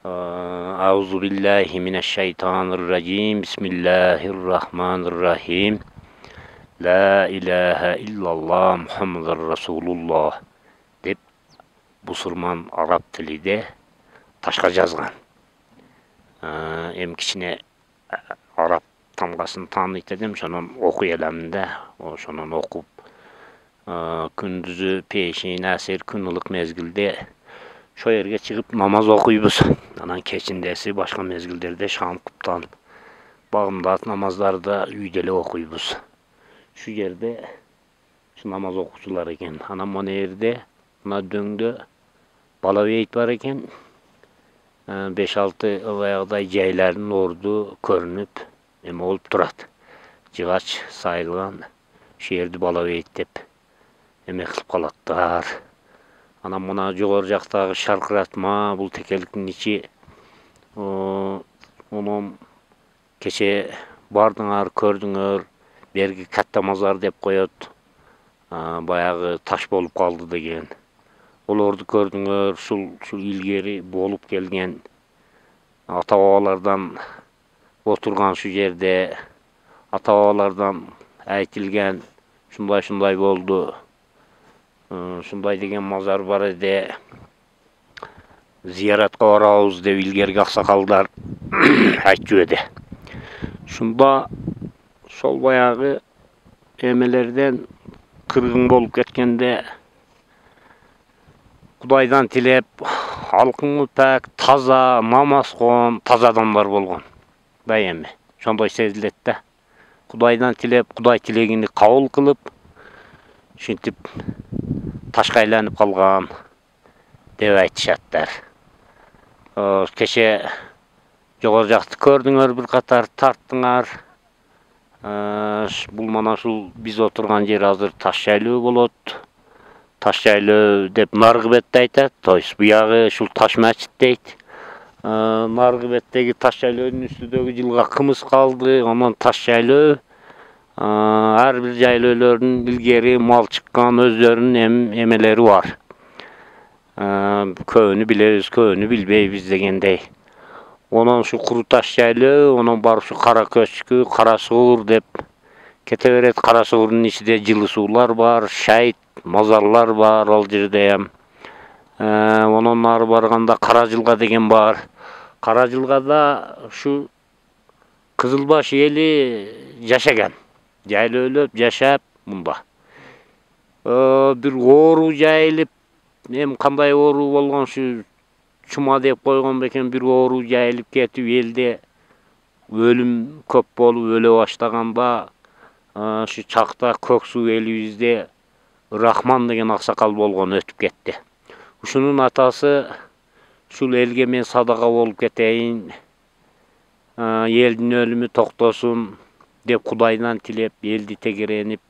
A: Аузу биллахи минаш шайтанир раджим. Бисмиллахир-рахманир рахим. Ла илаха иллаллах Мухаммаdur Расулуллах деп бусурман араб тилиде ташка жазган. Эми кичине араб тамгасын тааныйт эдим, ошонун окуй эlemин да. Ошонун окуп, күндүзү пешин асир күн ылык мезгилде ошо жерге чыгып намаз окуйбуз. Анан кечиндеси башка мезгилдерде шам куптан багымдат намаздарды үйдө эле окуйбуз. Şu жерде şu намаз окуучулар экен. Анан мына жерде, мына дөңдө бала бейит бар экен. 5-6 баягыдай жайлардын орду көрүнүп, эме болуп турат. Жыгач сайылган, şu жерди бала бейит деп эме кылып калаттар. Анан мына жогору жактагы шаркыратма, бул текеликтин ичи. Онун кече бардыңар, көрдүңөр, берги катта мазар деп коет. Баягы таш болуп калды деген. Олорду көрдүңөр, ушул илгери болуп келген ата-бабалардан отурган şu жерде, ата-бабалардан айтылган шундай болду. Шундай деген мазар бар эди. Зияратка барабыз деп илгерки аксакалдар айтчу эди. Шунда сол баягы эмелерден кыргын болуп кеткенде Кудайдан тилеп, халкыңы пак, таза, намазкон, таза адамдар болгон. Да эми, ошондой сезилет да. Кудайдан тилеп, Кудай тилегини кабыл кылып, ушинтип ташка айланып калган деп айтышаттар. Кеше жогору жакты көрдүңөр, бир катар тарттыңар. Бул мана ушул биз отурган жер азыр таш жайлоо болот. Таш жайлоо деп наркы бетте айтат. То есть буягы ушул таш мәчит дейт. Наркы беттеги таш жайлоонун үстүдөгү жылга кымыз калды. Анан таш жайлоо. Ар бир жайлоолордун илгери мал чыккан өздөрүнүн эмелери бар. Көөнү билебиз, көөнү билбейбиз дегендей. Онан şu куру таш жайлоо, онан барып şu кара көчкү, кара суур деп кете берет. Кара суурдун ичинде жылы суулар бар, шайт, мазарлар бар ал жерде эм. Онан ары барганда Кара жылга деген бар. Кара жылгада şu Кызылбаш эли жашаган. Жайлоолоп жашап мында. Бир оору жайылып, эми кандай оору болгон şu чума деп койгон бекен, бир оору жайылып кетип элде өлүм көп болуп өлө баштаганда şu чакта көк суу элибизде Рахман деген аксакал болгон өтүп кетти. Ушунун атасы ушул элге мен садака болуп кетейин, элдин өлүмү токтосун деп Кудайдан тилеп, элди тегеренип,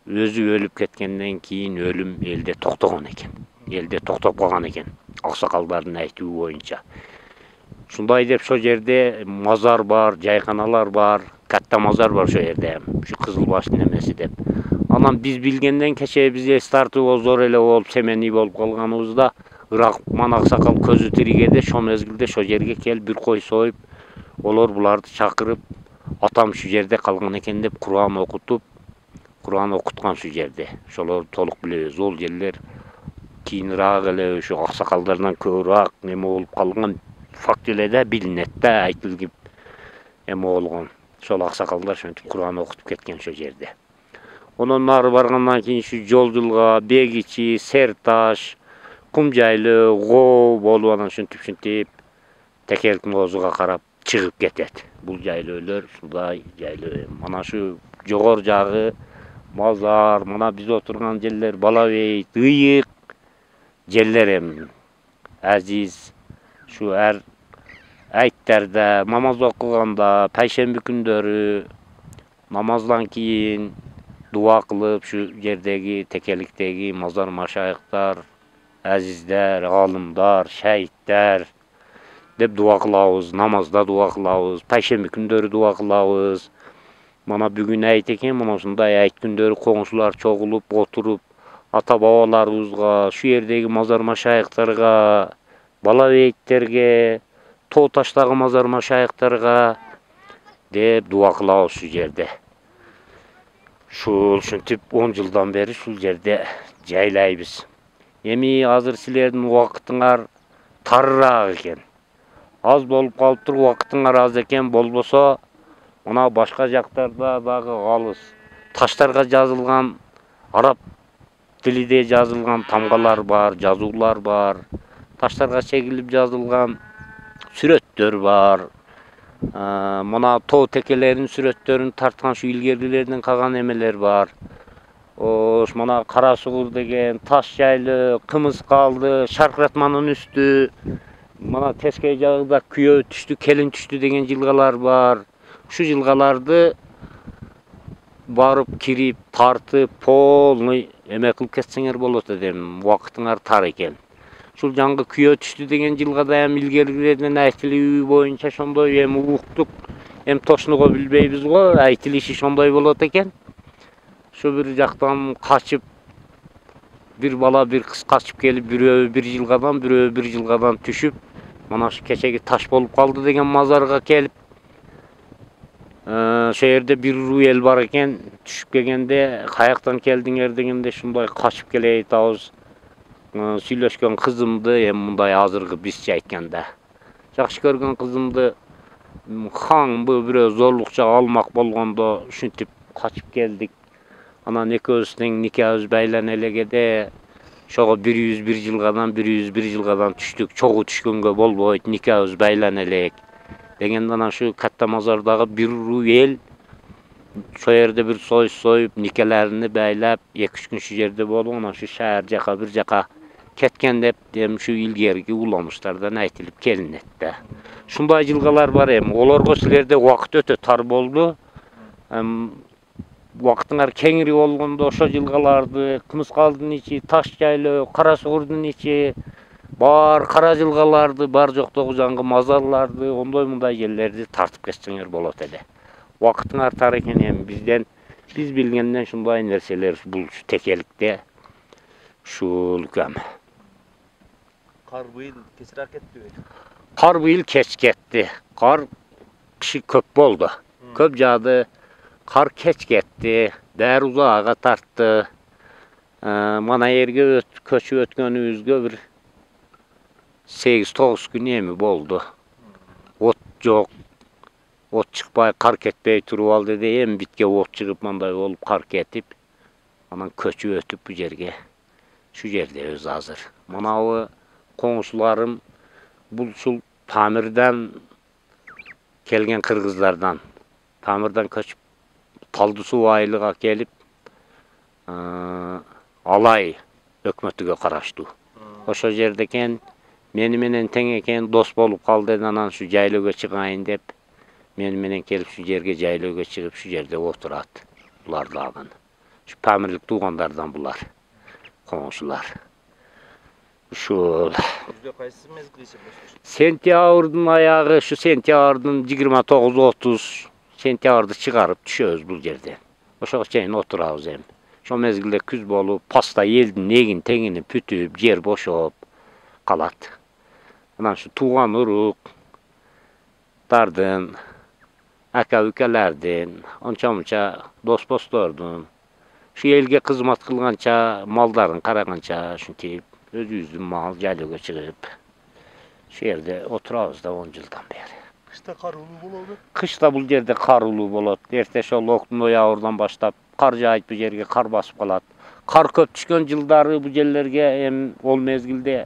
A: өзү өлүп кеткенден кийин өлүм элде токтогон экен. Элде токтоп калган экен, аксакалдардын айтуу боюнча. Шундай деп шо жерде мазар бар, жайканалар бар, катта мазар бар шо жерде, şu Кызылбаштын эмеси деп. Анан биз билгенден кече биз эс тартуу зор эле болуп, семени болуп калганыбызда, Ыракман аксакал көзү тиригеде шо мезгилде шо жерге келип бир кой союп, олор буларды чакырып, атам şu жерде калган экен деп Кур'ан окутуп, Кур'ан окуткан şu жерде. Ошолорду толук билебиз. Ол жерлер кийинирээк эле şu аксакалдардан көбүрөөк неме болуп калган факт эле да билинет да, айтылып эме болгон. Ошол аксакалдар ошентип Кур'ан окутуп кеткен şu жерде. Онон ары баргандан кийин şu жол жылга, Бегичи, Серташ, Кум жайлоо, Гоо болуп анан ушинтип текеликтин оозуга карап чыгып кетет. Бул жайлоолор ушундай жайлоо. Мана şu жогор жагы мазар, мына биз отурган жерлер бала бейт, ыйык жерлер эми. Азиз şu әр айттарда, намаз окуганда, пайшемби күндөрү намаздан кийин дуа кылып, şu жердеги текеликтеги мазар машайыктар, азиздер, алымдар, шаhittер деп дуа кылабыз, намазда дуа кылабыз, пайшемби күндөрү дуа кылабыз. Mana бүгүн айт экен, мына ушундай айт күндөрү коңшулар чогулуп отуруп, ата бабаларыбызга, şu жердеги мазар машайыктарга, бала бейиттерге, тоо таштагы мазар машайыктарга деп дуа кылабыз şu жерде. Ушинтип 10 жылдан бери ушул жерде жайлайбыз. Эми азыр силердин убактыңар тарыраак экен. Аз болуп калыптыр, убактыңар аз экен, болбосо мына башка жактарда дагы алыс таштарга жазылган, араб тилиде жазылган тамгалар бар, жазуулар бар. Таштарга чегилип жазылган сүрөттөр бар. Мына тоо текелеринин сүрөттөрүн тарткан şu илгергилерден калган эмелер бар. Мына Кара Сугур деген таш жайлы, кымыз калды, Шаркыратманын үстү, мына Тескей жагында күйөө түштү, келин түштү деген жылгалар бар. Şu жылгаларды барып кирип, тартып, полный эме кылып кетсеңер болот эдем. Убактыңар тар экен. Шул жаңгы күйөө түштү деген жылгада эми илгергилерден айтылуу боюнча ошондой эми уктук, эми тошнуго билбейбиз го, айтылышы ошондой болот экен. Şu bir жактан качып, bir бала, bir кыз качып келип, бирөө bir жылгадан, бирөө bir жылгадан түшүп, мына şu кечеги таш болуп калды деген мазарга келип, şu жерде bir руу эл бар экен, түшүп келгенде, каяктан келдиңер дегенде ушундай качып келе айтабыз. Сүйлөшкөн кызымды эми мындай азыркы бизче айтканда. Жакшы көргөн кызымды хаңбы бирөө зорлукча алмак болгондо ушинтип качып келдик. Анан экөөбүздүн никябыз байлана элегеде ошого 101 жылгадан түштүк. Чогуу түшкөнгө болбойт, никябыз байлана элек дегенде анан şu катта мазардагы bir руу эл şu жерде bir сой союп, никелерини байлап, 2-3 күн şu жерде болуп, анан şu шаар жака bir жака кеткен деп эми şu илгерги уламыштардан айтылып келинет да. Ушундай жылгалар бар эми. Олорго силерде убакыт өтө тар болду. Убактыңар кеңири болгондо ошо жылгаларды, Кымызкалдын ичи, Таш жайлоо, Кара Сугурдун ичи, бар кара жылгаларды, бар жоктогу жаңгы мазарларды, ондой мындай жерлерди тартып кетсеңер болот эле. Убактыңар тар экен эми биз билгенден ушундай нерселер бул текеликте ушул көм.
B: Кар быйыл кечирээк кеттиби?
A: Кар быйыл кеч кетти. Кар кышы көп болду. Көп жаады. Kar keç ketdi, dər uzağa tartdı. Mana yerge köçüp ötkönübüzgө bir 8-9 gün emi boldu. Ot jok, ot çıkpay, kar ketpey turup aldı dedi. Em bitke ot çıkıp manday olup kar ketip, anan köçüp ötüp bu yerge. Şu yerde öz hazır. Mana o koňşularym bulsul Pamirden kelgen kırgızlardan, Pamirden köçüp Taldısu aylığa gelip alay hökmetiga karaştı. Oşo jerdeken meni menen teң eken dos bolup kaldı anan şu jaylöөгө çıgayın dep meni menen kelip şu jerge jaylöөгө çıgıp şu jerde oturat. Bular dagın. Şu Pamirlik tuğandardan bular. Koňşular. Uşul.
B: Bizde kayсы mezgil işe
A: Sentyabrдын ayagı, şu sentyabrдын 29-30 sentyabrda çıkarıp düşüyoruz bu yerden. Oşo çeyin oturabız hem. Şu mezgilde küz bolup, pasta yeldin, egin, teňini pütüp, yer boşop kalat. Anan şu tuğan uruk, dardın, aka ükelerdin, onça dost postordun. Şu elge kızmat kılgança, maldarın karagança, şuntip, özüzdün mal jaylöөгө çıkıp, şu yerde oturabız da 10 yıldan beri.
B: Kışta kar ulu boladı.
A: Kışta bu yerde kar ulu bolat. Erte şol oktun yağmurdan başlap kar jayıp bu yerge kar basıp kalat. Kar köp düşkön yıldары bu yerlerge ol mezgilde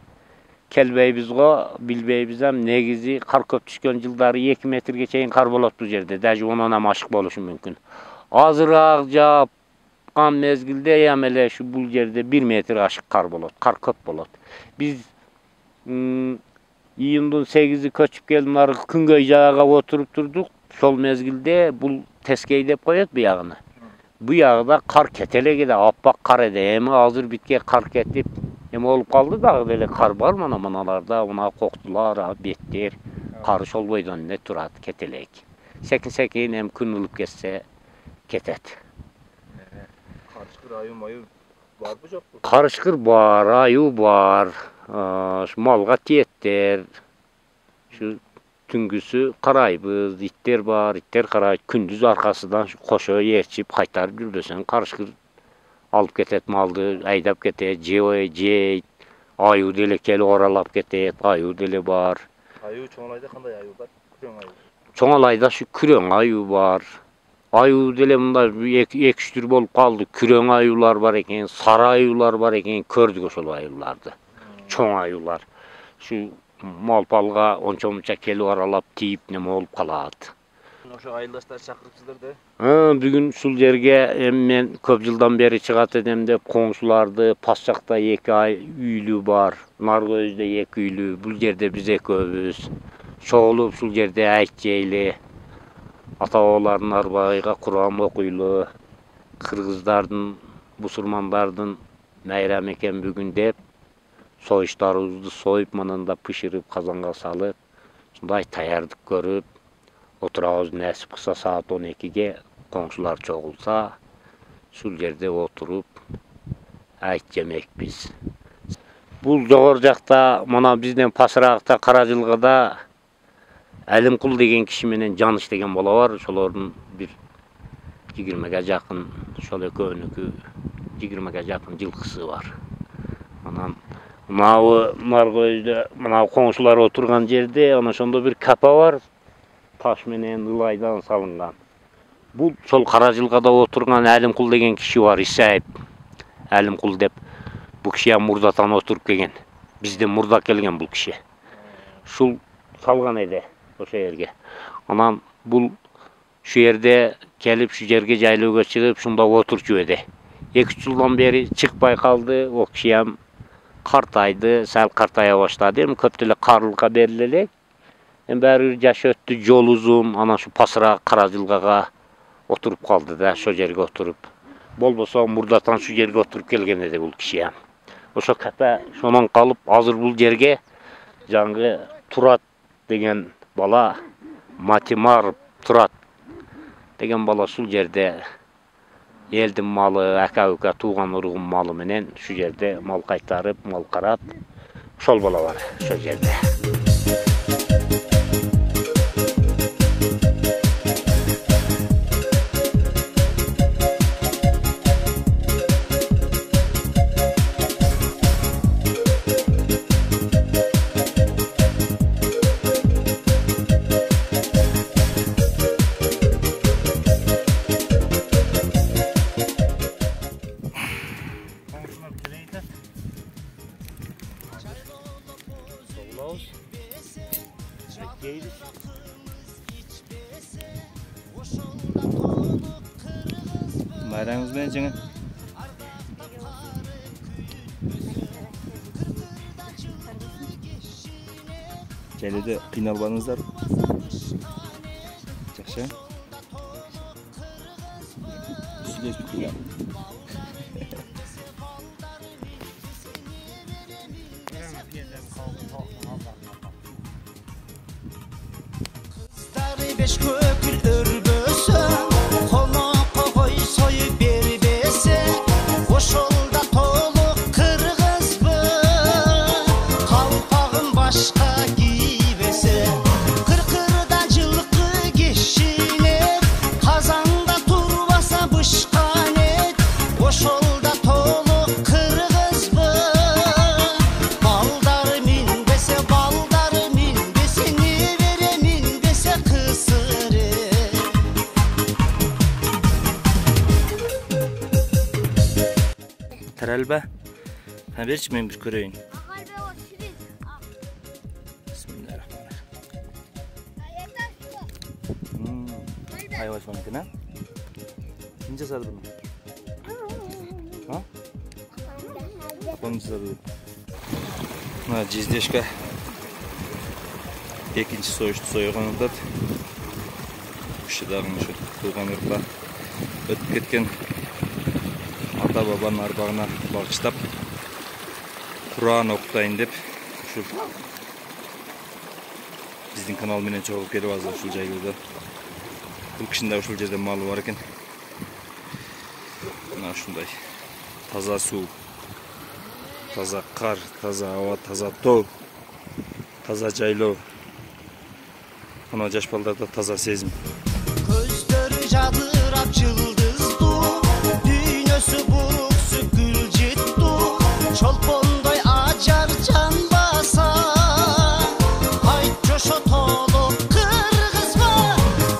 A: kelbeybiz go, bilbeybiz hem negizi kar köp düşkön жылдары 2 metrге чейин kar bolot bu jerde. Даже ondan hem aşık boluşu mümkün. Azıraaq japkan mezgilde hem ele şu bul jerde 1 metre aşık kar bolot, kar köp bolot. Biz iyundun 8'i köçüp geldim, nargı küngöy jagaga oturup durduk. Sol mezgilde bul teskey dep koyat bu yağını. Bu yağda kar ketelegede, appak kar ede. Hem hazır bitke kar ketip, hem olup kaldı da böyle kar var manalarda, ona koktular, betler. Karış olboydan ne turat keteleg. Sekin hem kün ılıp kesse ketet.
B: Karışkır ayı mayı var mı yok mu?
A: Karışkır var, ayı var. Şu malga tiyetler. Şu tüngüsü karaybız, itler var, itler karay. Kündüz arkasından şu koşuya yerçip kaytarıp yürüdüsen karışkır alıp ketet maldı, aydap ketet, cey, ayı dele keli oralap ketet, ayı dele var.
B: Ayı çoğalayda kanday ayı var? Kürön ayı.
A: Çoğalayda şu kürön ayı var. Ayı dele bunda ek tür bolup kaldı. Kürön ayılar var eken, sarı ayılar var eken, kördük oşol ayılardı. Çoğ ayılar. Şu malpalga onça keli oralap tiyip neme olup kaladı.
B: Oşo ayıldaşlar çakırıpsızlar da.
A: Bugün sul yerge men köp жылдан beri çıgat edem dep koңşulardı. Pasçakta 2 üylü var. Nargözde 2 üylü. Bul yerde biz eköbüz. Çoğulup sul yerde aytjeyli. Ata-oğulların arbayga Kur'an okuylu. Kırgızdardın, musulmandardın bayram eken bugün dep soyuşlarыбызды soyup mananda pişirip kazanga salıp şunday tayardık görüp oturağız nesip kısa saat 12'ge komşular çoğulsa şul yerde oturup ayt yemek biz. Bul Jogorjakta mana bizden pasıraqta Karajılgada Әлімқұл деген киши менен Жаныш деген бала бар. Шолордун bir 20'ge жақын, шол экөөнүкү 20'ge жақын жылкысы бар. Анан мынау Наркөйдө мынау коңшулар отурган жерде ana шондо bir капа бар. Таш менен ылайдан салынган. Бул сол Каражылгада отурган Әлімқұл деген киши бар, Исаев. Әлімқұл деп. Бул киши мурдатан отуруп келген. Бизден мурда келген бул киши. Шул салган эди ошо жерге. Анан бул şu yerde kelip şu жерге жайлоого чыгып, шунда отурчу эди. 2-3 жылдан бери чыкпай калды. О киши ham картайды, сал картая баштады. Эми көп деле карлыкка бериле элек. Эми баары жаш өттү, жол узун, анан шу Пасыра Каражылгага отуруп калды да, ошо жерге отуруп. Болбосо мурдатан шу жерге отуруп келген эди бул киши ham. Ошо капа шонон калып, азыр бул жерге жаңгы Турат деген бала, Матимар Турат деген бала шул жерде элдин малы, ака-ука тууган уругун малы менен шу жерде мал кайтарып, мал карап, ошол бала бар ошол жерде.
B: Bayramınız ben canım. Kelede kıynalbanızlar. Жақсы. Süleşip kıyam.
F: Beş kökül örgüsü Konağa koy soyu berbesi Koşulda toluk kırgız bu Kalpağın başka giyvesi Kırkırda cılkı geçinet Kazanda turbasa bışkanet Koşulda toluk kırgız bu Baldar minbese baldar minbese ni vere minbese kısırı
B: Taralba. Ha berçi men bir köreyim.
D: Ағай бе о ширин.
B: айфон екен, кім жасады бұны? Апам жасады. Мына жездешка екінші сойышты сойған ұлдады. Үші дағын туған ұрпа өтіп кеткен ата бабаның арбағына бағыштап Құран оқытайын деп біздің канал менен чогулуп келип азыр ушул жайларда. Бул кишинин да ушул жерде малы бар экен. Мына ушундай таза суу, таза кар, таза аба, таза тоо, таза жайлоо. Мына жаш балдарда таза сезим.
F: Көздөрү жадырап жылдызду, дүйнөсү бурук сүкүл житту, чолпондой ажар жан баса. Айт жошо толуп кыргызба,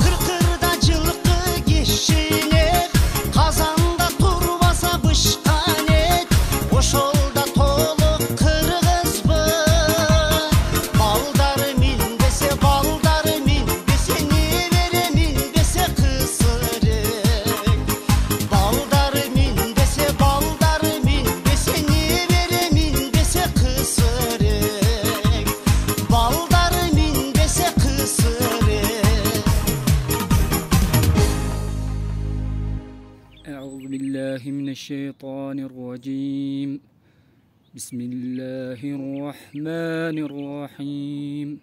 F: кыркырда жылкы кишинет, казанда турбаса бышкан эт, ошолда толуп кыргызбы. Балдары минбесе, балдары минбесе, небере минбесе кысырык. Балдары минбесе, балдары минбесе, небере минбесе кысырык. Балдары минбесе кысырык.
G: أعوذ بالله من الشيطان الرجيم. بسم الله الرحمن الرحيم.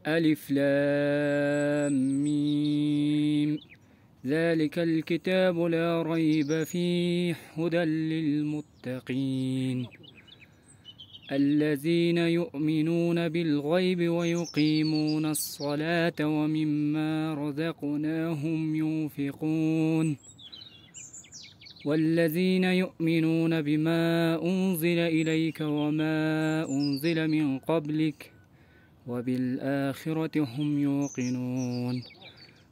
G: ألف لام ميم. ذلك الكتاب لا ريب فيه هدى للمتقين الذين يؤمنون بالغيب ويقيمون الصلاة ومما رزقناهم ينفقون والذين يؤمنون بما أنزل إليك وما أنزل من قبلك وبالآخرة هم يوقنون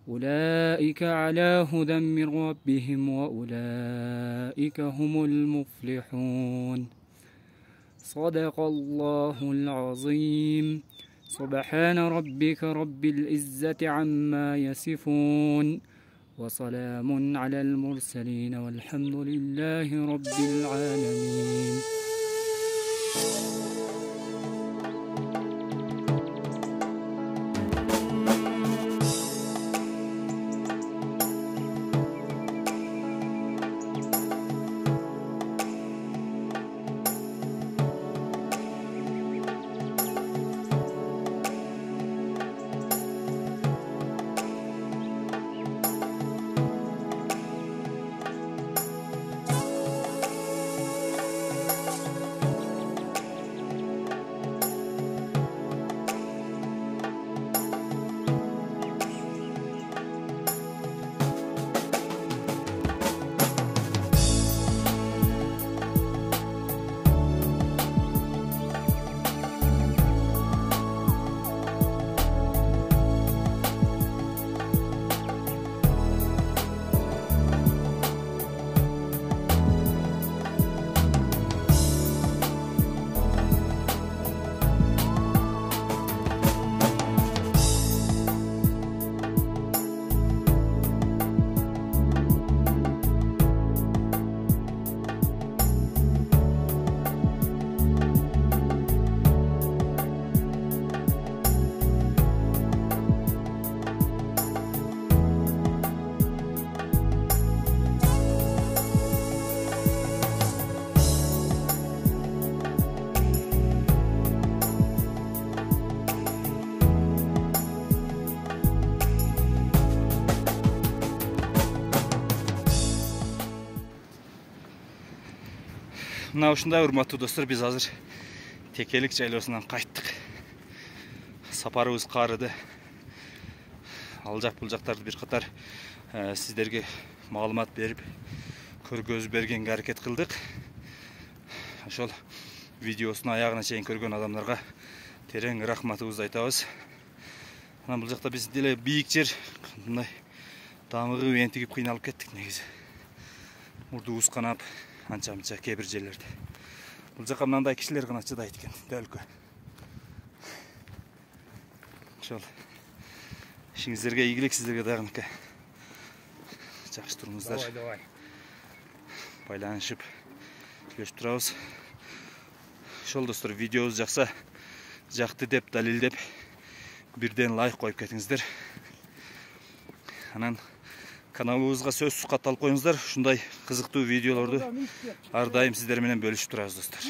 G: أولئك على هدى من ربهم وأولئك هم المفلحون صدق الله العظيم. سبحان ربك رب العزة عما يصفون وسلام على المرسلين والحمد لله رب العالمين.
B: Мына ушундай урматтуу достор, биз азыр Текелик жайлоосунан кайттык. Сапарыбыз карыды. Ал жак бул жактарды бир катар сиздерге маалымат берип, көргөзүп бергенге аракет кылдык. Ошол видеосун аягына чейин көргөн адамдарга терең рахматыбызды айтабыз. Анан бул жакта биз деле бийик жер, мындай дамыгып энтигип кыйналып кеттик негизи. Мурдубуз канап, анча-мынча кээ бир жерлерде. Бул жака мындай кишилер гана чыдайт экен, дөөлкө. Ошол ишиңиздерге ийгилик, сиздерге дагы жакшы туруңуздар. Байланышып сүйлөшүп турабыз. Ошол достор, видеобуз жакты деп далилдеп бирден лайк коюп кетиңиздер. Анан каналыбызга сөзсүз катталып коюңуздар. Ушундай кызыктуу видеолорду ар дайым сиздер менен бөлүшүп турабыз достор.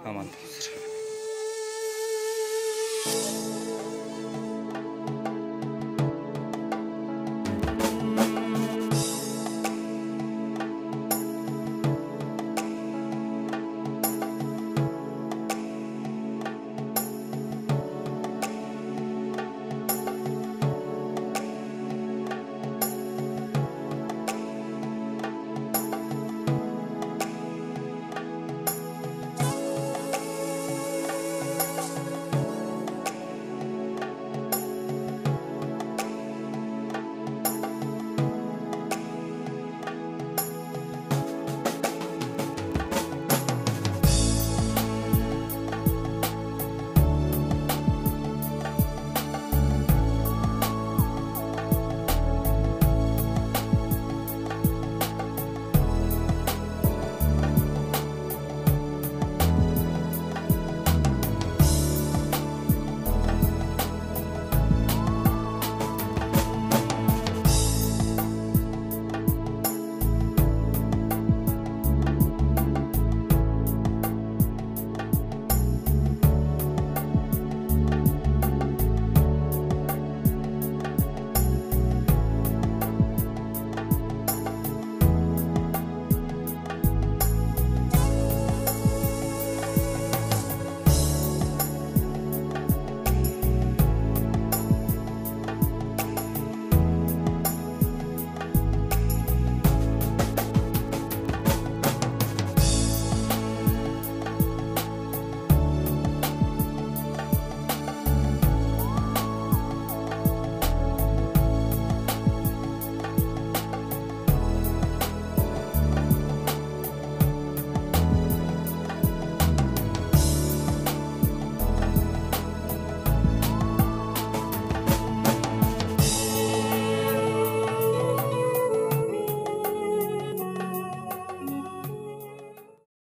B: Аман болуңуздар.